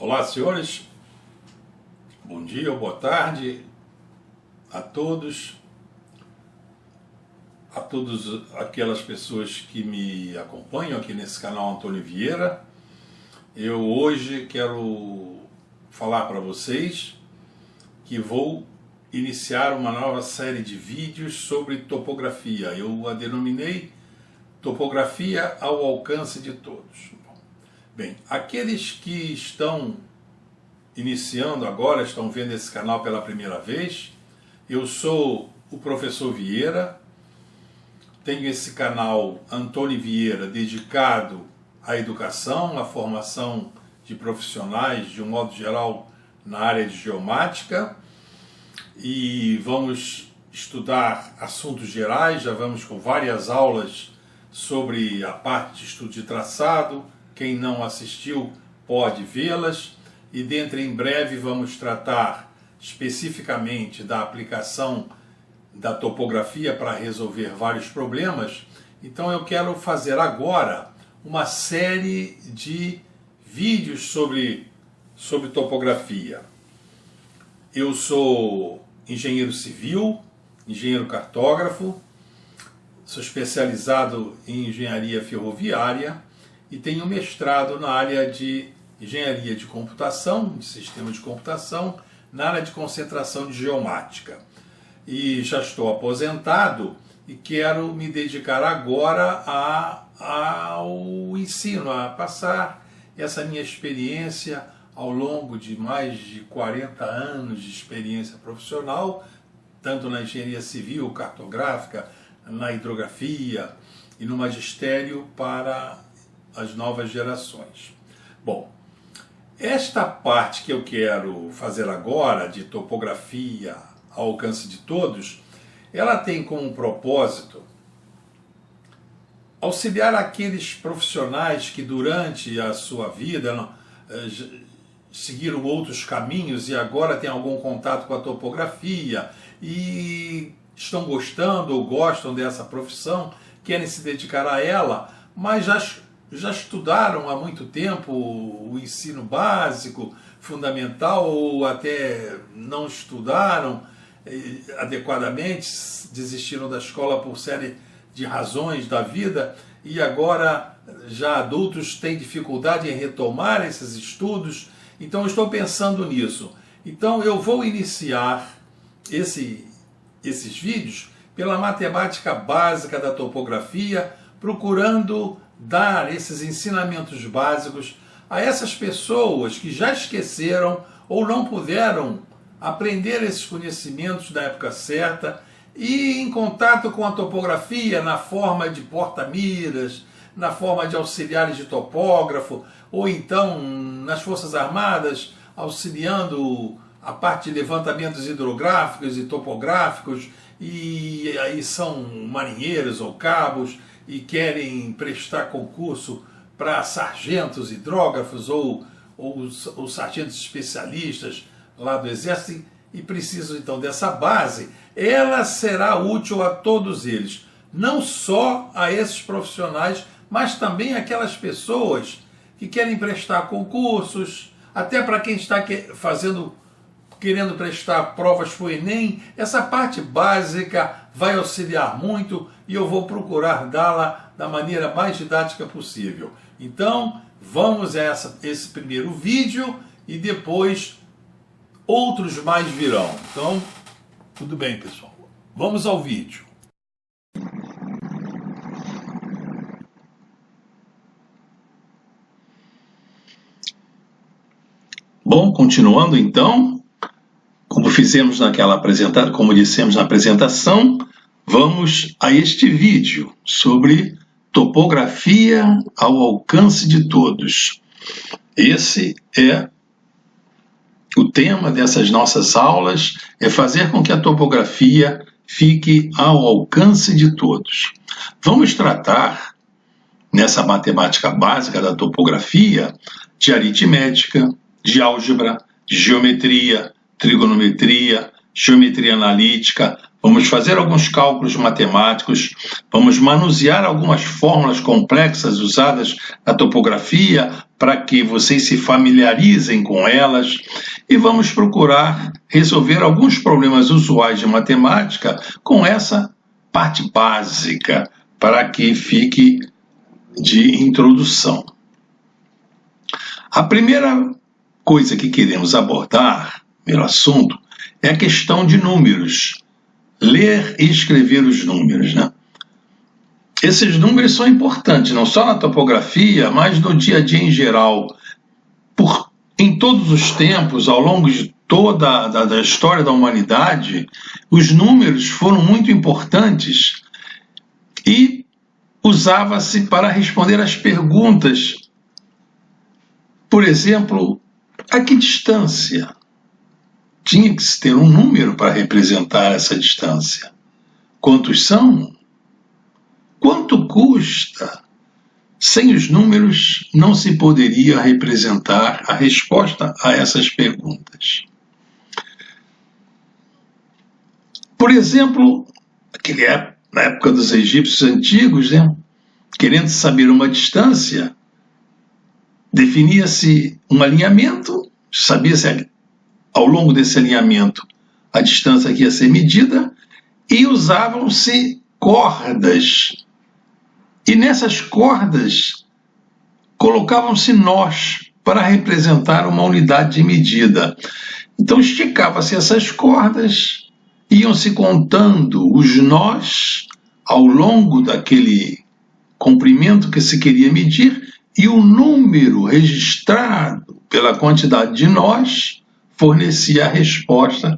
Olá, senhores. Bom dia ou boa tarde a todos aquelas pessoas que me acompanham aqui nesse canal Antônio Vieira. Eu hoje quero falar para vocês que vou iniciar uma nova série de vídeos sobre topografia. Eu a denominei Topografia ao Alcance de Todos. Bem, aqueles que estão iniciando agora, estão vendo esse canal pela primeira vez, eu sou o professor Vieira, tenho esse canal Antônio Vieira dedicado à educação, à formação de profissionais, de um modo geral, na área de geomática, e vamos estudar assuntos gerais, já vamos com várias aulas sobre a parte de estudo de traçado. Quem não assistiu pode vê-las, e dentro em breve vamos tratar especificamente da aplicação da topografia para resolver vários problemas. Então eu quero fazer agora uma série de vídeos sobre topografia. Eu sou engenheiro civil, engenheiro cartógrafo, sou especializado em engenharia ferroviária e tenho mestrado na área de engenharia de computação, de sistema de computação, na área de concentração de geomática. E já estou aposentado e quero me dedicar agora ao ensino, a passar essa minha experiência ao longo de mais de 40 anos de experiência profissional, tanto na engenharia civil, cartográfica, na hidrografia e no magistério para as novas gerações. Bom, esta parte que eu quero fazer agora, de topografia ao alcance de todos, ela tem como propósito auxiliar aqueles profissionais que durante a sua vida seguiram outros caminhos e agora têm algum contato com a topografia e estão gostando ou gostam dessa profissão, querem se dedicar a ela, mas já estudaram há muito tempo o ensino básico, fundamental, ou até não estudaram adequadamente, desistiram da escola por série de razões da vida e agora, já adultos, têm dificuldade em retomar esses estudos. Então eu estou pensando nisso. Então eu vou iniciar esses vídeos pela matemática básica da topografia, procurando dar esses ensinamentos básicos a essas pessoas que já esqueceram ou não puderam aprender esses conhecimentos na época certa e em contato com a topografia na forma de porta-miras, na forma de auxiliares de topógrafo, ou então nas Forças Armadas, auxiliando a parte de levantamentos hidrográficos e topográficos, e aí são marinheiros ou cabos e querem prestar concurso para sargentos hidrógrafos ou sargentos especialistas lá do Exército e precisam então dessa base. Ela será útil a todos eles, não só a esses profissionais, mas também aquelas pessoas que querem prestar concursos, até para quem está querendo prestar provas para o Enem. Essa parte básica vai auxiliar muito e eu vou procurar dá-la da maneira mais didática possível. Então, vamos a esse primeiro vídeo e depois outros mais virão. Então, tudo bem, pessoal. Vamos ao vídeo. Bom, continuando então, como fizemos como dissemos na apresentação, vamos a este vídeo sobre topografia ao alcance de todos. Esse é o tema dessas nossas aulas, é fazer com que a topografia fique ao alcance de todos. Vamos tratar, nessa matemática básica da topografia, de aritmética, de álgebra, de geometria, trigonometria, geometria analítica. vamos fazer alguns cálculos matemáticos, vamos manusear algumas fórmulas complexas usadas na topografia para que vocês se familiarizem com elas e vamos procurar resolver alguns problemas usuais de matemática com essa parte básica para que fique de introdução. A primeira coisa que queremos abordar, primeiro assunto, é a questão de números. Ler e escrever os números, né? Esses números são importantes, não só na topografia, mas no dia a dia em geral. Em todos os tempos, ao longo de toda a história da humanidade, os números foram muito importantes e usava-se para responder às perguntas. Por exemplo, a que distância? Tinha que se ter um número para representar essa distância. Quantos são? Quanto custa? Sem os números, não se poderia representar a resposta a essas perguntas. Por exemplo, na época dos egípcios antigos, né, querendo saber uma distância, definia-se um alinhamento, sabia-se ao longo desse alinhamento a distância que ia ser medida e usavam-se cordas. E nessas cordas colocavam-se nós para representar uma unidade de medida. Então esticava-se essas cordas, iam-se contando os nós ao longo daquele comprimento que se queria medir e o número registrado pela quantidade de nós fornecia a resposta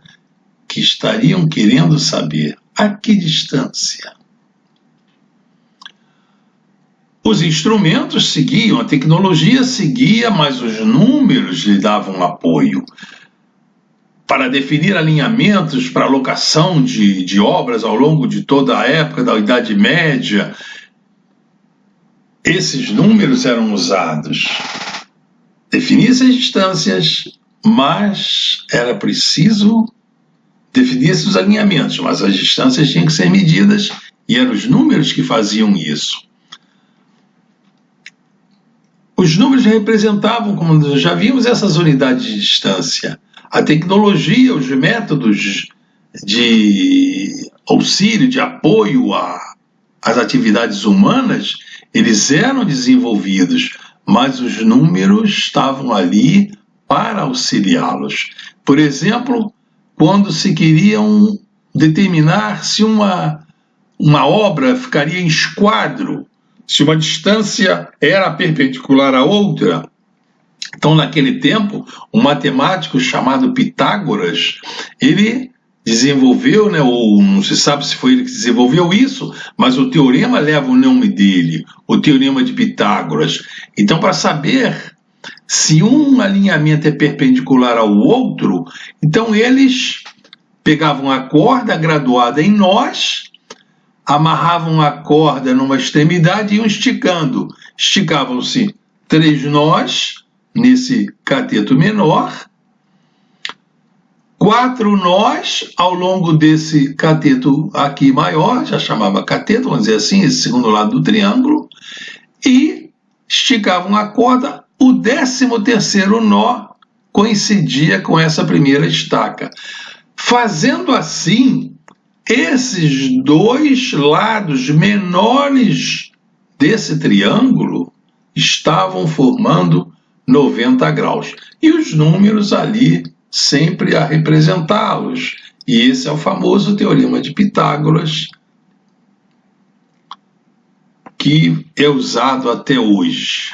que estariam querendo saber. A que distância? Os instrumentos seguiam, a tecnologia seguia, mas os números lhe davam apoio. Para definir alinhamentos para alocação de obras ao longo de toda a época da Idade Média, esses números eram usados. Definia-se as distâncias, mas era preciso definir-se os alinhamentos, mas as distâncias tinham que ser medidas e eram os números que faziam isso. Os números representavam, como já vimos, essas unidades de distância. A tecnologia, os métodos de auxílio, de apoio às atividades humanas, eles eram desenvolvidos, mas os números estavam ali para auxiliá-los. Por exemplo, quando se queriam determinar se uma obra ficaria em esquadro, se uma distância era perpendicular à outra. Então, naquele tempo, um matemático chamado Pitágoras, ele desenvolveu, ou não se sabe se foi ele que desenvolveu isso, mas o teorema leva o nome dele, o teorema de Pitágoras. Então, para saber se um alinhamento é perpendicular ao outro, então eles pegavam a corda graduada em nós, amarravam a corda numa extremidade e iam esticando. Esticavam-se 3 nós nesse cateto menor, 4 nós ao longo desse cateto aqui maior, já chamava cateto, vamos dizer assim, esse segundo lado do triângulo, e esticavam a corda. O 13º nó coincidia com essa primeira estaca. Fazendo assim, esses 2 lados menores desse triângulo estavam formando 90 graus. E os números ali sempre a representá-los. E esse é o famoso teorema de Pitágoras, que é usado até hoje.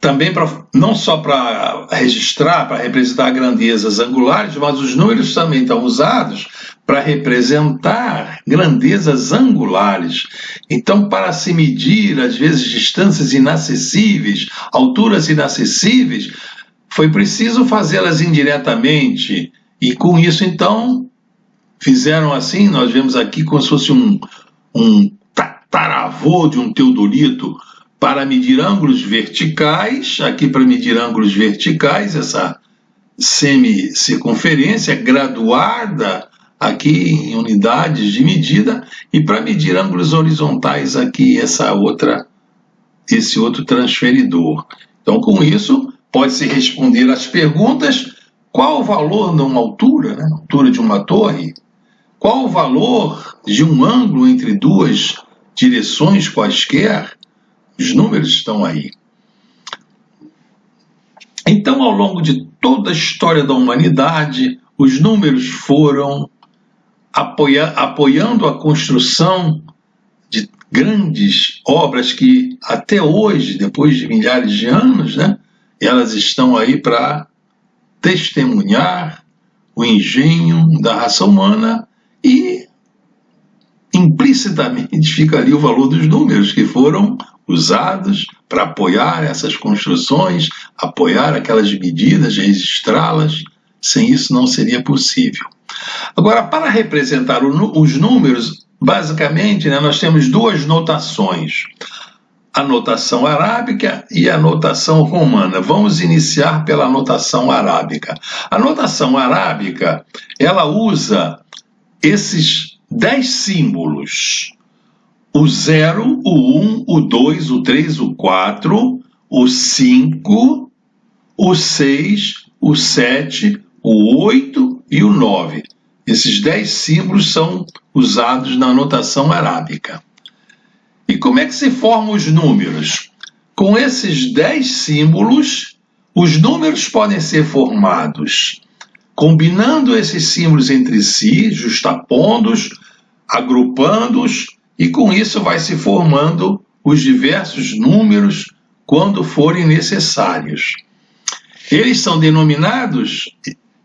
Também não só para registrar, para representar grandezas angulares, mas os números também estão usados para representar grandezas angulares. Então, para se medir, às vezes, distâncias inacessíveis, alturas inacessíveis, foi preciso fazê-las indiretamente. E com isso, então, fizeram assim, nós vemos aqui como se fosse um tataravô de um teodolito, para medir ângulos verticais, aqui para medir ângulos verticais, semicircunferência graduada aqui em unidades de medida, e para medir ângulos horizontais aqui esse outro transferidor. Então, com isso, pode-se responder às perguntas: qual o valor de uma altura, né, altura de uma torre? Qual o valor de um ângulo entre duas direções quaisquer? Os números estão aí. Então, ao longo de toda a história da humanidade, os números foram apoiando a construção de grandes obras que até hoje, depois de milhares de anos, né, elas estão aí para testemunhar o engenho da raça humana, e implicitamente fica ali o valor dos números que foram usados para apoiar essas construções, apoiar aquelas medidas, registrá-las. Sem isso não seria possível. Agora, para representar os números, basicamente, né, nós temos duas notações: a notação arábica e a notação romana. Vamos iniciar pela notação arábica. A notação arábica, ela usa esses 10 símbolos: o 0, o 1, o 2, o 3, o 4, o 5, o 6, o 7, o 8 e o 9. Esses 10 símbolos são usados na notação arábica. E como é que se formam os números? Com esses 10 símbolos, os números podem ser formados combinando esses símbolos entre si, justapondo-os, agrupando-os, e com isso vai se formando os diversos números quando forem necessários. Eles são denominados,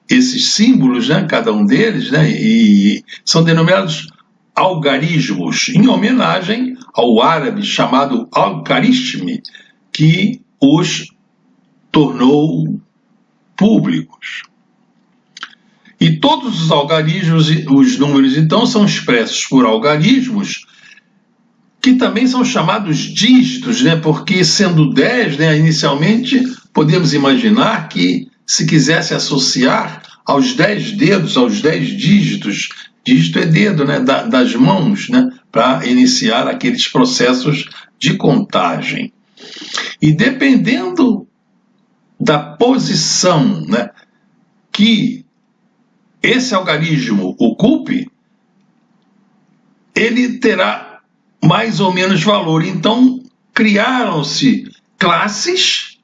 esses símbolos, né, cada um deles, né, e são denominados algarismos, em homenagem ao árabe chamado Al-Khawarizmi, que os tornou públicos. E todos os algarismos, os números, então, são expressos por algarismos, que também são chamados dígitos, né? Porque sendo 10, né, inicialmente, podemos imaginar que, se quisesse associar aos 10 dedos, aos 10 dígitos, dígito é dedo, né, das mãos, né, para iniciar aqueles processos de contagem. E dependendo da posição, né, que esse algarismo ocupe, ele terá mais ou menos valor. Então, criaram-se classes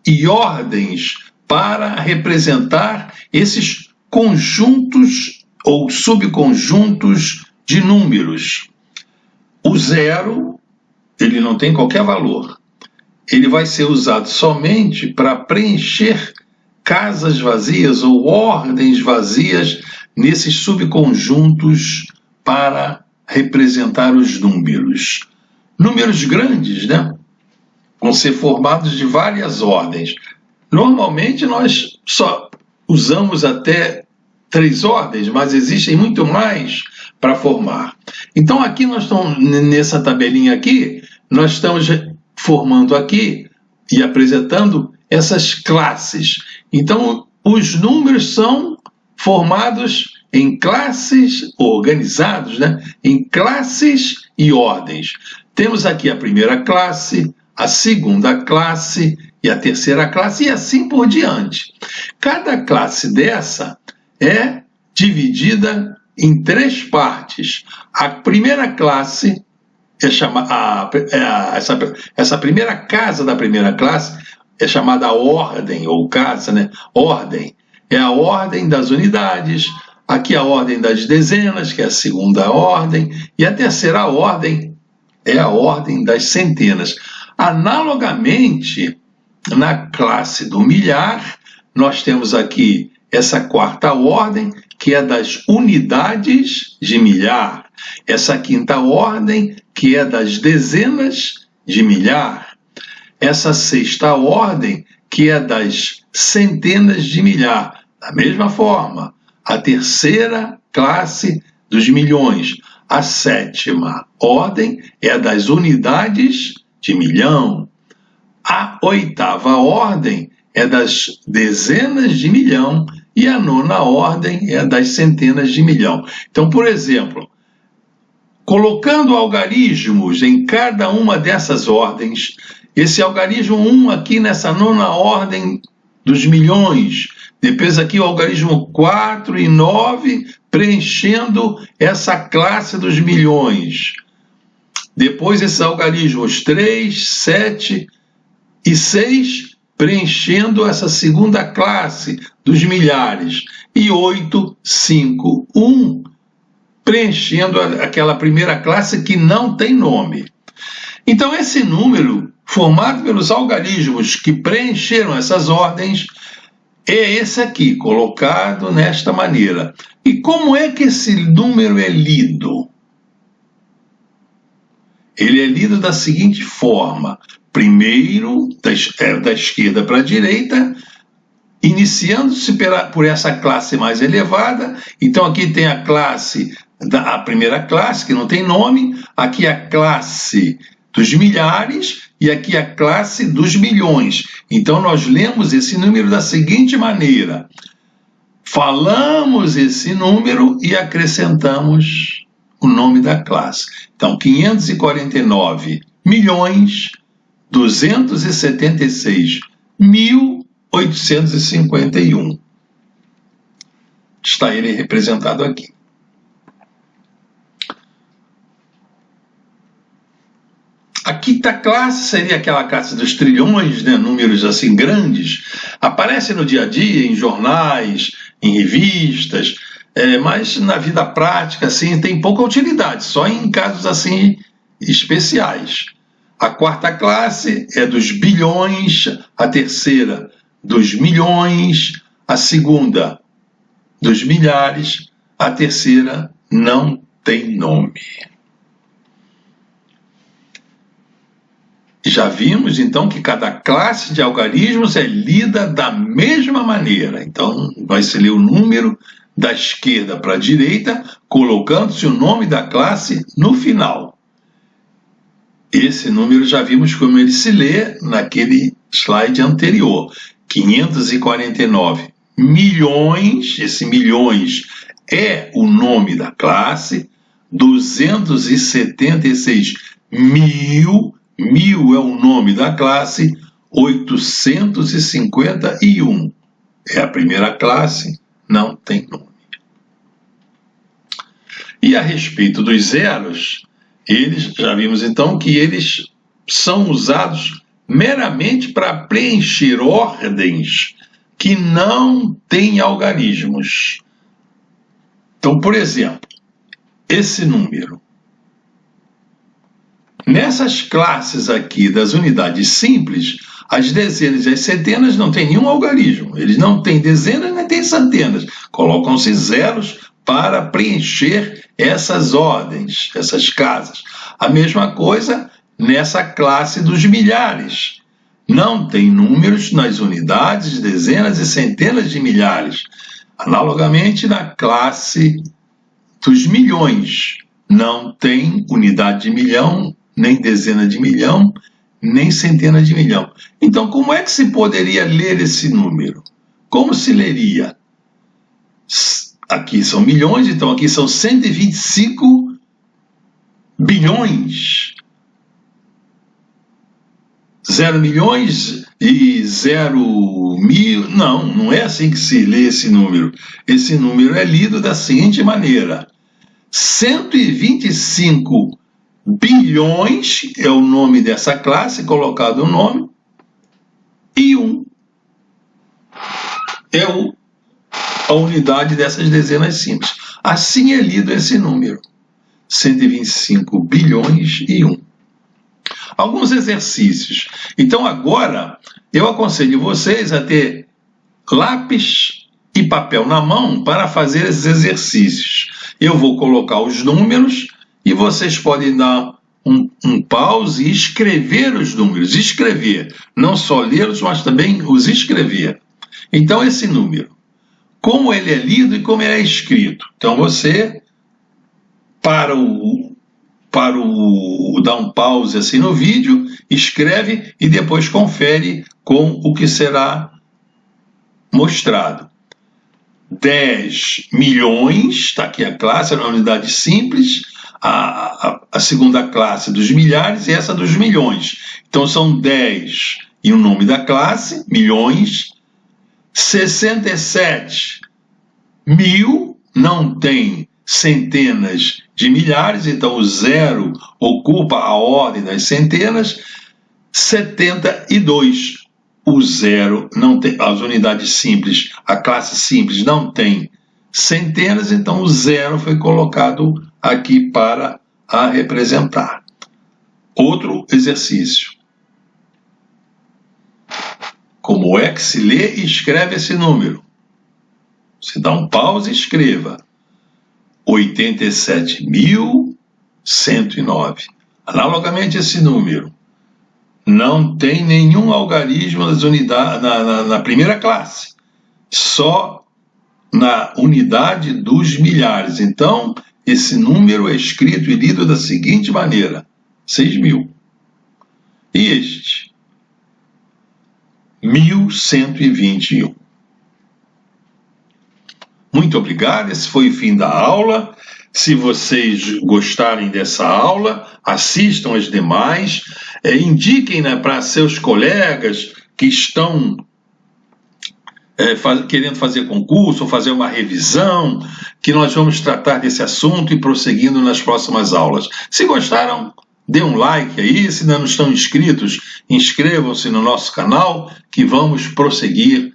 e ordens para representar esses conjuntos ou subconjuntos de números. O 0, ele não tem qualquer valor. Ele vai ser usado somente para preencher casas vazias ou ordens vazias nesses subconjuntos para representar os números. Números grandes, né, vão ser formados de várias ordens. Normalmente nós só usamos até 3 ordens, mas existem muito mais para formar. Então aqui nós estamos, nessa tabelinha aqui, nós estamos formando aqui e apresentando essas classes. Então, os números são formados em classes, organizados, né, em classes e ordens. Temos aqui a primeira classe, a segunda classe e a terceira classe, e assim por diante. Cada classe dessa é dividida em 3 partes. A primeira classe essa primeira casa da primeira classe é chamada ordem, ou casa, né? Ordem. É a ordem das unidades, aqui a ordem das dezenas, que é a segunda ordem, e a terceira ordem é a ordem das centenas. Analogamente, na classe do milhar, nós temos aqui essa quarta ordem, que é das unidades de milhar. Essa quinta ordem, que é das dezenas de milhar. Essa sexta ordem, que é das centenas de milhar. Da mesma forma, a terceira classe dos milhões. A sétima ordem é a das unidades de milhão. A oitava ordem é das dezenas de milhão e a nona ordem é das centenas de milhão. Então, por exemplo, colocando algarismos em cada uma dessas ordens, esse algarismo 1 aqui nessa nona ordem dos milhões, depois aqui o algarismo 4 e 9 preenchendo essa classe dos milhões. Depois esses algarismos 3, 7 e 6 preenchendo essa segunda classe dos milhares. E 8, 5, 1 preenchendo aquela primeira classe que não tem nome. Então esse número, formado pelos algarismos que preencheram essas ordens, é esse aqui, colocado nesta maneira. E como é que esse número é lido? Ele é lido da seguinte forma: primeiro, da esquerda para a direita, iniciando-se por essa classe mais elevada. Então aqui tem a classe, a primeira classe, que não tem nome, aqui a classe dos milhares e aqui a classe dos milhões. Então nós lemos esse número da seguinte maneira: falamos esse número e acrescentamos o nome da classe. Então, 549 milhões 276 mil 851. Está ele representado aqui. A quinta classe seria aquela classe dos trilhões, né? Números assim grandes. Aparece no dia a dia, em jornais, em revistas, mas na vida prática assim, tem pouca utilidade, só em casos assim especiais. A quarta classe é dos bilhões, a terceira dos milhões, a segunda dos milhares, a terceira não tem nome. Já vimos, então, que cada classe de algarismos é lida da mesma maneira. Então, vai se ler o número da esquerda para a direita, colocando-se o nome da classe no final. Esse número já vimos como ele se lê naquele slide anterior. 549 milhões, esse milhões é o nome da classe, 276 mil, mil é o nome da classe, 851 é a primeira classe, não tem nome. E a respeito dos zeros, eles, já vimos então que eles são usados meramente para preencher ordens que não têm algarismos. Então, por exemplo, esse número. Nessas classes aqui das unidades simples, as dezenas e as centenas não têm nenhum algarismo. Eles não têm dezenas nem têm centenas. Colocam-se zeros para preencher essas ordens, essas casas. A mesma coisa nessa classe dos milhares. Não tem números nas unidades, dezenas e centenas de milhares. Analogamente, na classe dos milhões, não tem unidade de milhão, nem dezena de milhão, nem centena de milhão. Então, como é que se poderia ler esse número? Como se leria? Aqui são milhões, então aqui são 125 bilhões. 0 milhões e 0 mil. Não, não é assim que se lê esse número. Esse número é lido da seguinte maneira: 125 bilhões é o nome dessa classe, colocado o nome, e 1 é a unidade dessas dezenas simples. Assim é lido esse número: 125 bilhões e 1. Alguns exercícios. Então agora eu aconselho vocês a ter lápis e papel na mão para fazer esses exercícios. Eu vou colocar os números e vocês podem dar um pause e escrever os números. Escrever, não só lê-los, mas também os escrever. Então esse número, como ele é lido e como ele é escrito. Então você, para dar um pause assim no vídeo, escreve e depois confere com o que será mostrado. 10 milhões, está aqui a classe, a unidade simples, a segunda classe dos milhares e essa dos milhões. Então são 10 e o nome da classe, milhões. 67 mil, não tem centenas de milhares, então o zero ocupa a ordem das centenas. 72, o zero não tem, as unidades simples, a classe simples não tem centenas, então o zero foi colocado aqui para a representar. Outro exercício. Como é que se lê e escreve esse número? Você dá um pause e escreva. 87.109. Analogamente, esse número não tem nenhum algarismo das unidades, na primeira classe, só na unidade dos milhares. Então, esse número é escrito e lido da seguinte maneira: 6.000. E este? 1.121. Muito obrigado, esse foi o fim da aula. Se vocês gostarem dessa aula, assistam as demais, indiquem, né, para seus colegas que estão querendo fazer concurso, ou fazer uma revisão, que nós vamos tratar desse assunto e prosseguindo nas próximas aulas. Se gostaram, dê um like aí, se ainda não estão inscritos, inscrevam-se no nosso canal, que vamos prosseguir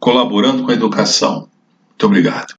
colaborando com a educação. Muito obrigado.